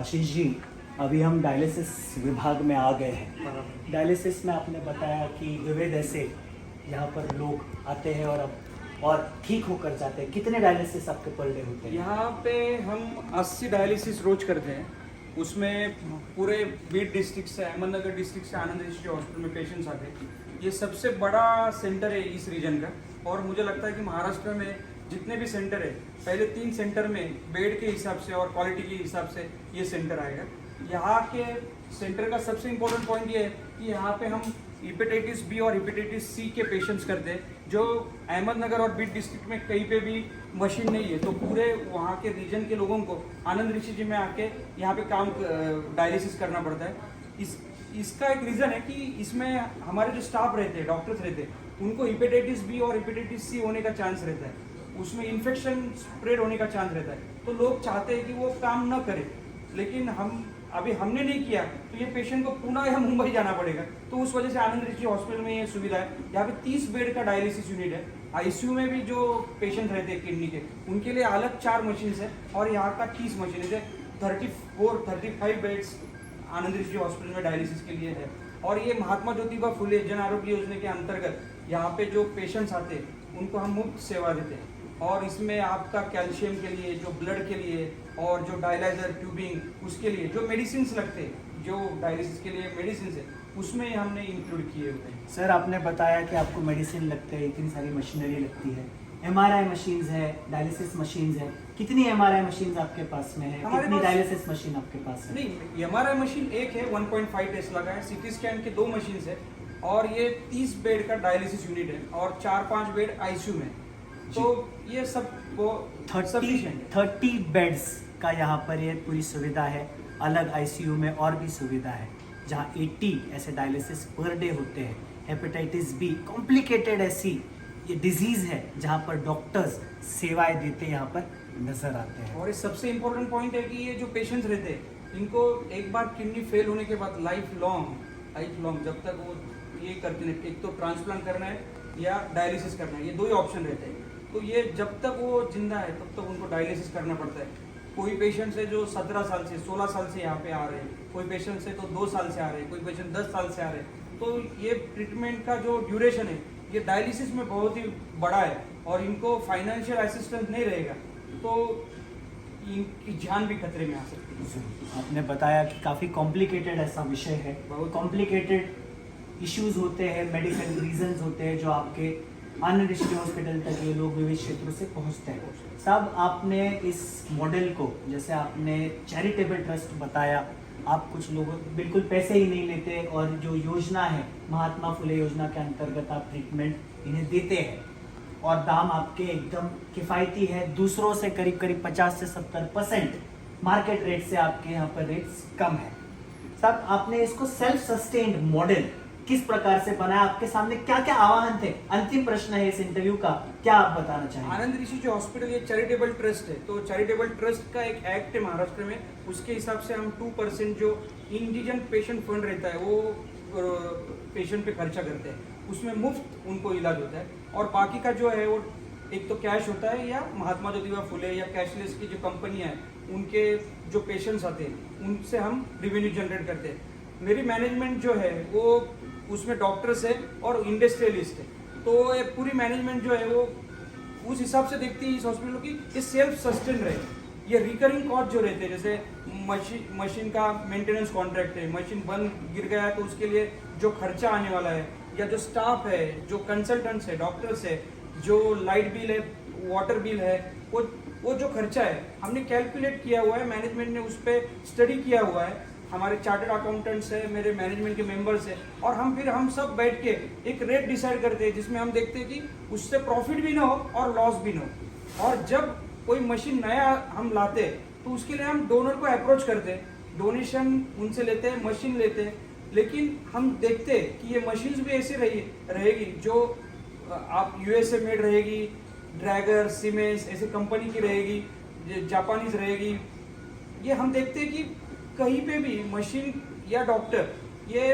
आशीष जी, अभी हम डायलिसिस विभाग में आ गए हैं। डायलिसिस में आपने बताया कि विविध ऐसे यहाँ पर लोग आते हैं और ठीक होकर जाते हैं। कितने डायलिसिस आपके पर डे होते हैं? यहाँ पे हम 80 डायलिसिस रोज करते हैं। उसमें पूरे बीड डिस्ट्रिक्ट से, अहमदनगर डिस्ट्रिक्ट से आनंद ऋषि हॉस्पिटल में पेशेंट्स आते हैं। ये सबसे बड़ा सेंटर है इस रीजन का, और मुझे लगता है कि महाराष्ट्र में जितने भी सेंटर है, पहले 3 सेंटर में बेड के हिसाब से और क्वालिटी के हिसाब से ये सेंटर आएगा। यहाँ के सेंटर का सबसे इम्पोर्टेंट पॉइंट ये है कि यहाँ पे हम हेपेटाइटिस बी और हेपेटाइटिस सी के पेशेंट्स करते हैं, जो अहमदनगर और बीड डिस्ट्रिक्ट में कहीं पे भी मशीन नहीं है। तो पूरे वहाँ के रीजन के लोगों को आनंद ऋषि जी में आके यहाँ पे काम डायलिसिस करना पड़ता है। इसका एक रीज़न है कि इसमें हमारे जो स्टाफ रहते हैं, डॉक्टर्स रहते हैं, उनको हेपेटाइटिस बी और हेपेटाइटिस सी होने का चांस रहता है। उसमें इन्फेक्शन स्प्रेड होने का चांस रहता है। तो लोग चाहते हैं कि वो काम न करें, लेकिन हमने नहीं किया तो ये पेशेंट को पुणे या मुंबई जाना पड़ेगा। तो उस वजह से आनंद ऋषि हॉस्पिटल में ये सुविधा है। यहाँ पे 30 बेड का डायलिसिस यूनिट है। आईसीयू में भी जो पेशेंट रहते हैं किडनी के, उनके लिए अलग 4 मशीन है, और यहाँ का 30 मशीन है। 35 बेड्स आनंद ऋषि हॉस्पिटल में डायलिसिस के लिए है। और ये महात्मा ज्योतिबा फुले जन आरोग्य योजना के अंतर्गत यहाँ पे जो पेशेंट्स आते हैं उनको हम मुफ्त सेवा देते हैं। और इसमें आपका कैल्शियम के लिए, जो ब्लड के लिए, और जो डायलाइजर ट्यूबिंग उसके लिए जो मेडिसिन लगते हैं, जो डायलिसिस के लिए मेडिसिन है, उसमें हमने इंक्लूड किए हुए हैं। सर, आपने बताया कि आपको मेडिसिन लगते हैं, इतनी सारी मशीनरी लगती है, एमआरआई मशीन्स है, डायलिसिस मशीन्स है। कितनी एमआरआई मशीन्स आपके पास में है? कितनी डायलिसिस मशीन आपके पास है? नहीं, एमआरआई मशीन एक है, 1.5 टेस्ला का है। सीटी स्कैन के 2 मशीन है, और ये 30 बेड का डायलिसिस यूनिट है, और 4-5 बेड आईसीयू में। तो ये सब वो 30 बेड्स का यहाँ पर ये पूरी सुविधा है। अलग आईसीयू में और भी सुविधा है, जहाँ 80 ऐसे डायलिसिस पर डे होते हैं। हेपेटाइटिस बी कॉम्प्लिकेटेड ऐसी ये डिजीज है जहाँ पर डॉक्टर्स सेवाएं देते यहाँ पर नजर आते हैं। और ये सबसे इम्पोर्टेंट पॉइंट है कि ये जो पेशेंट्स रहते हैं, इनको एक बार किडनी फेल होने के बाद लाइफ लॉन्ग जब तक वो ये करते हैं, एक तो ट्रांसप्लांट करना है या डायलिसिस करना है, ये 2 ही ऑप्शन रहते हैं। तो ये जब तक वो जिंदा है तब तक उनको डायलिसिस करना पड़ता है। कोई पेशेंट्स है जो 17 साल से 16 साल से यहाँ पे आ रहे हैं, कोई पेशेंट्स है तो 2 साल से आ रहे हैं, कोई पेशेंट 10 साल से आ रहे हैं। तो ये ट्रीटमेंट का जो ड्यूरेशन है, ये डायलिसिस में बहुत ही बड़ा है, और इनको फाइनेंशियल असिस्टेंस नहीं रहेगा तो इनकी जान भी खतरे में आ सकती है। आपने बताया कि काफ़ी कॉम्प्लिकेटेड ऐसा विषय है, बहुत कॉम्प्लिकेटेड इश्यूज होते हैं, मेडिकल रीजंस होते हैं जो आपके आनंद ऋषि हॉस्पिटल तक ये लोग विविध क्षेत्रों से पहुंचते हैं। साहब, आपने इस मॉडल को, जैसे आपने चैरिटेबल ट्रस्ट बताया, आप कुछ लोगों बिल्कुल पैसे ही नहीं लेते, और जो योजना है महात्मा फुले योजना के अंतर्गत आप ट्रीटमेंट इन्हें देते हैं, और दाम आपके एकदम किफ़ायती है। दूसरों से करीब 50 से 70% मार्केट रेट से आपके यहाँ पर रेट्स कम है। साहब, आपने इसको सेल्फ सस्टेन्ड मॉडल किस प्रकार से बनाया? आपके सामने क्या क्या आह्वान थे? अंतिम प्रश्न है इस इंटरव्यू का, क्या आप बताना चाहेंगे? आनंद ऋषि जो हॉस्पिटल ये चैरिटेबल ट्रस्ट है, तो चैरिटेबल ट्रस्ट का एक एक्ट है महाराष्ट्र में, उसके हिसाब से हम 2% जो इंडिजन पेशेंट फंड रहता है वो पेशेंट पे खर्चा करते हैं। उसमें मुफ्त उनको इलाज होता है, और बाकी का जो है वो एक तो कैश होता है, या महात्मा ज्योतिबा फुले या कैशलेस की जो कंपनियां हैं उनके जो पेशेंट्स आते हैं उनसे हम रेवेन्यू जनरेट करते हैं। मेरी मैनेजमेंट जो है वो उसमें डॉक्टर्स है और इंडस्ट्रियलिस्ट है, तो ये पूरी मैनेजमेंट जो है वो उस हिसाब से देखती है इस हॉस्पिटल की ये सेल्फ सस्टेन रहे। ये रिकरिंग कॉस्ट जो रहते हैं, जैसे मशीन का मेंटेनेंस कॉन्ट्रैक्ट है, मशीन बंद गिर गया तो उसके लिए जो खर्चा आने वाला है, या जो स्टाफ है, जो कंसल्टेंट्स है, डॉक्टर्स है, जो लाइट बिल है, वाटर बिल है, वो जो खर्चा है हमने कैलकुलेट किया हुआ है। मैनेजमेंट ने उस पर स्टडी किया हुआ है, हमारे चार्टर्ड अकाउंटेंट्स है, मेरे मैनेजमेंट के मेंबर्स है, और हम सब बैठ के एक रेट डिसाइड करते हैं, जिसमें हम देखते हैं कि उससे प्रॉफिट भी ना हो और लॉस भी ना हो। और जब कोई मशीन नया हम लाते हैं तो उसके लिए हम डोनर को अप्रोच करते हैं, डोनेशन उनसे लेते हैं, मशीन लेते हैं, लेकिन हम देखते हैं कि ये मशीन्स भी ऐसी रहेगी जो आप यूएसए मेड रहेगी, ड्रैगर, सीमेंस ऐसे कंपनी की रहेगी, जापानीज रहेगी। ये हम देखते हैं कि कहीं पे भी मशीन या डॉक्टर ये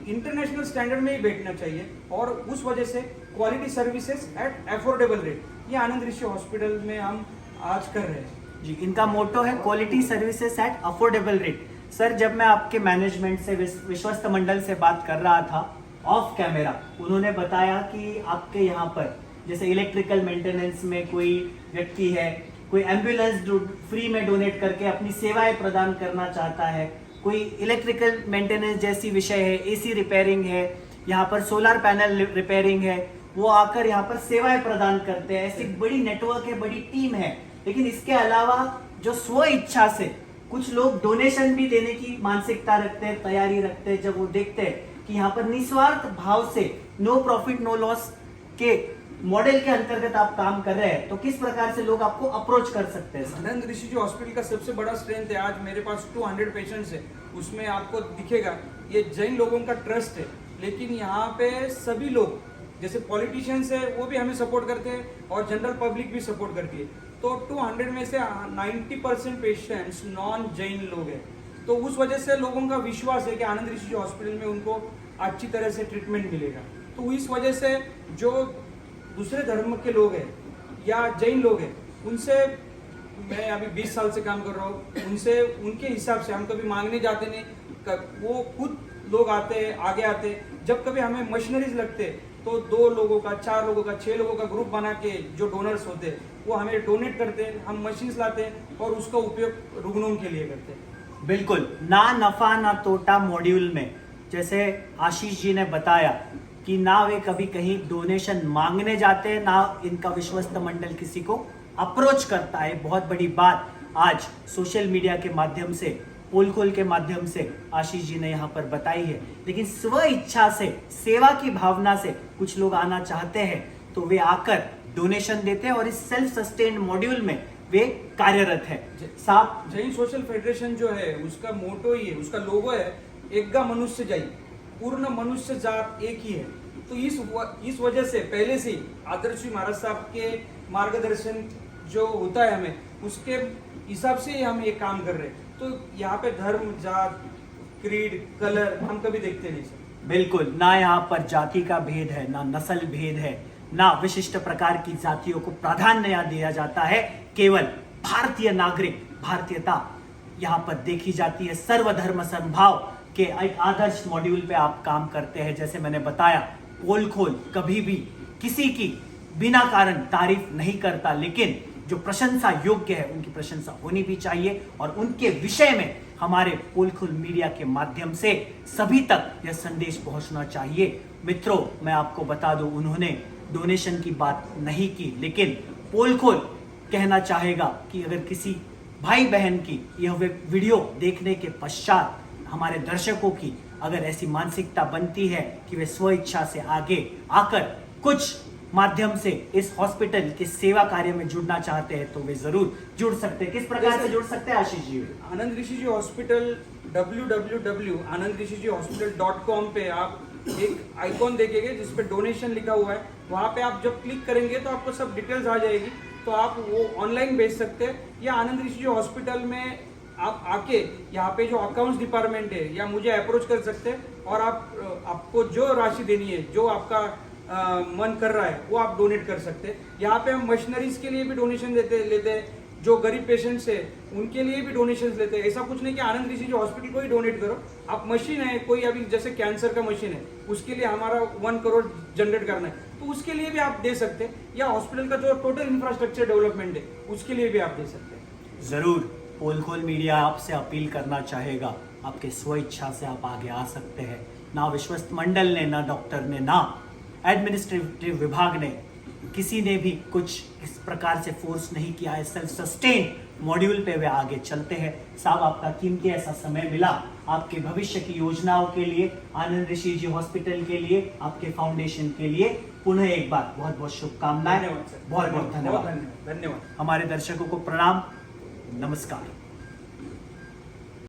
इंटरनेशनल स्टैंडर्ड में ही बैठना चाहिए, और उस वजह से quality services at affordable rate ये आनंद ऋषि हॉस्पिटल में हम आज कर रहे हैं। जी, इनका मोटो है quality services at affordable rate. Sir, जब मैं आपके मैनेजमेंट से विश्वस्त मंडल से बात कर रहा था ऑफ कैमरा, उन्होंने बताया कि आपके यहाँ पर जैसे इलेक्ट्रिकल मेंटेनेंस में कोई व्यक्ति है, कोई एम्बुलेंस फ्री में डोनेट करके अपनी सेवाएं प्रदान करना चाहता है, कोई इलेक्ट्रिकल मेंटेनेंस जैसी विषय है, एसी रिपेयरिंग है, यहाँ पर सोलर पैनल रिपेयरिंग है, वो आकर यहाँ पर सेवाएं प्रदान करते हैं। ऐसी बड़ी नेटवर्क है, बड़ी टीम है। लेकिन इसके अलावा जो स्व इच्छा से कुछ लोग डोनेशन भी देने की मानसिकता रखते हैं, तैयारी रखते हैं, जब वो देखते हैं कि यहाँ पर निस्वार्थ भाव से नो प्रॉफिट नो लॉस के मॉडल के अंतर्गत आप काम कर रहे हैं, तो किस प्रकार से लोग आपको अप्रोच कर सकते हैं? आनंद ऋषि जी हॉस्पिटल का सबसे बड़ा स्ट्रेंथ है, आज मेरे पास 200 पेशेंट्स है, उसमें आपको दिखेगा ये जैन लोगों का ट्रस्ट है। लेकिन यहाँ पे सभी लोग जैसे पॉलिटिशियंस है वो भी हमें सपोर्ट करते हैं और जनरल पब्लिक भी सपोर्ट करती है। तो 200 में से 90% पेशेंट्स नॉन जैन लोग हैं। तो उस वजह से लोगों का विश्वास है कि आनंद ऋषि जी हॉस्पिटल में उनको अच्छी तरह से ट्रीटमेंट मिलेगा। तो इस वजह से जो दूसरे धर्म के लोग हैं या जैन लोग हैं, उनसे मैं अभी 20 साल से काम कर रहा हूँ, उनसे उनके हिसाब से हम कभी मांगने जाते नहीं, वो खुद लोग आते हैं, आगे आते हैं। जब कभी हमें मशीनरीज लगते तो 2 लोगों का, 4 लोगों का, 6 लोगों का ग्रुप बना के जो डोनर्स होते हैं वो हमें डोनेट करते हैं, हम मशीन्स लाते हैं और उसका उपयोग रुग्णों के लिए करते हैं। बिल्कुल, ना नफा ना तोटा मॉड्यूल में जैसे आशीष जी ने बताया कि ना वे कभी कहीं डोनेशन मांगने जाते हैं, ना इनका विश्वस्त मंडल किसी को अप्रोच करता है। बहुत बड़ी बात आज सोशल मीडिया के माध्यम से, पोल खोल के माध्यम से आशीष जी ने यहाँ पर बताई है। लेकिन स्व इच्छा से, सेवा की भावना से कुछ लोग आना चाहते हैं तो वे आकर डोनेशन देते हैं और इस सेल्फ सस्टेन्ड मॉड्यूल में वे कार्यरत है। साहब, जैन सोशल फेडरेशन जो है उसका मोटो ही है, उसका लोगो है एकगा मनुष्य जय, पूर्ण मनुष्य जात एक ही है। तो इस वजह से पहले से आदर्श महाराज साहब के मार्गदर्शन जो होता है हमें, उसके हिसाब से ही हम ये काम कर रहे हैं। तो यहाँ पे धर्म, जात, क्रीड, कलर हम कभी देखते नहीं सर। बिल्कुल, ना यहाँ पर जाति का भेद है, ना नस्ल भेद है, ना विशिष्ट प्रकार की जातियों को प्राधान्य दिया जाता है। केवल भारतीय नागरिक, भारतीयता यहाँ पर देखी जाती है। सर्वधर्म समभाव के एक आदर्श मॉड्यूल पे आप काम करते हैं। जैसे मैंने बताया, पोल खोल कभी भी किसी की बिना कारण तारीफ नहीं करता, लेकिन जो प्रशंसा योग्य है उनकी प्रशंसा होनी भी चाहिए और उनके विषय में हमारे पोल खोल मीडिया के माध्यम से सभी तक यह संदेश पहुंचना चाहिए। मित्रों, मैं आपको बता दूं, उन्होंने डोनेशन की बात नहीं की, लेकिन पोल खोल कहना चाहेगा कि अगर किसी भाई बहन की यह वीडियो देखने के पश्चात हमारे दर्शकों की अगर ऐसी मानसिकता बनती है कि वे स्व इच्छा से आगे आकर कुछ माध्यम से इस हॉस्पिटल के सेवा कार्य में जुड़ना चाहते हैं तो वे जरूर जुड़ सकते हैं। किस प्रकार से जुड़ सकते हैं आशीष जी? आनंद ऋषि जी हॉस्पिटल www.anandrishiji.com पे आप एक आइकॉन देखेंगे जिसपे डोनेशन लिखा हुआ है। वहाँ पे आप जब क्लिक करेंगे तो आपको सब डिटेल्स आ जाएगी, तो आप वो ऑनलाइन भेज सकते हैं या आनंद ऋषि जी हॉस्पिटल में आप आके यहाँ पे जो अकाउंट्स डिपार्टमेंट है या मुझे अप्रोच कर सकते हैं और आपको जो राशि देनी है, जो आपका मन कर रहा है वो आप डोनेट कर सकते हैं। यहाँ पे हम मशीनरीज के लिए भी डोनेशन लेते हैं, जो गरीब पेशेंट्स है उनके लिए भी डोनेशन लेते हैं। ऐसा कुछ नहीं कि आनंद ऋषि जी हॉस्पिटल को ही डोनेट करो। आप मशीन है, कोई अभी जैसे कैंसर का मशीन है, उसके लिए हमारा 1 करोड़ जनरेट करना है तो उसके लिए भी आप दे सकते हैं, या हॉस्पिटल का जो टोटल इंफ्रास्ट्रक्चर डेवलपमेंट है उसके लिए भी आप दे सकते हैं। जरूर पोल खोल मीडिया आपसे अपील करना चाहेगा, आपके स्व इच्छा से आप आगे आ सकते हैं। ना विश्वस्त मंडल ने, ना डॉक्टर ने, ना एडमिनिस्ट्रेटिव विभाग ने, किसी ने भी कुछ इस प्रकार से फोर्स नहीं किया है। सेल्फ सस्टेन मॉड्यूल पे वे आगे चलते हैं। साहब, आपका कीमती ऐसा समय मिला आपके भविष्य की योजनाओं के लिए, आनंद ऋषि जी हॉस्पिटल के लिए, आपके फाउंडेशन के लिए पुनः एक बार बहुत बहुत शुभकामनाएं। धन्यवाद सर, बहुत बहुत धन्यवाद। धन्यवाद। हमारे दर्शकों को प्रणाम, नमस्कार।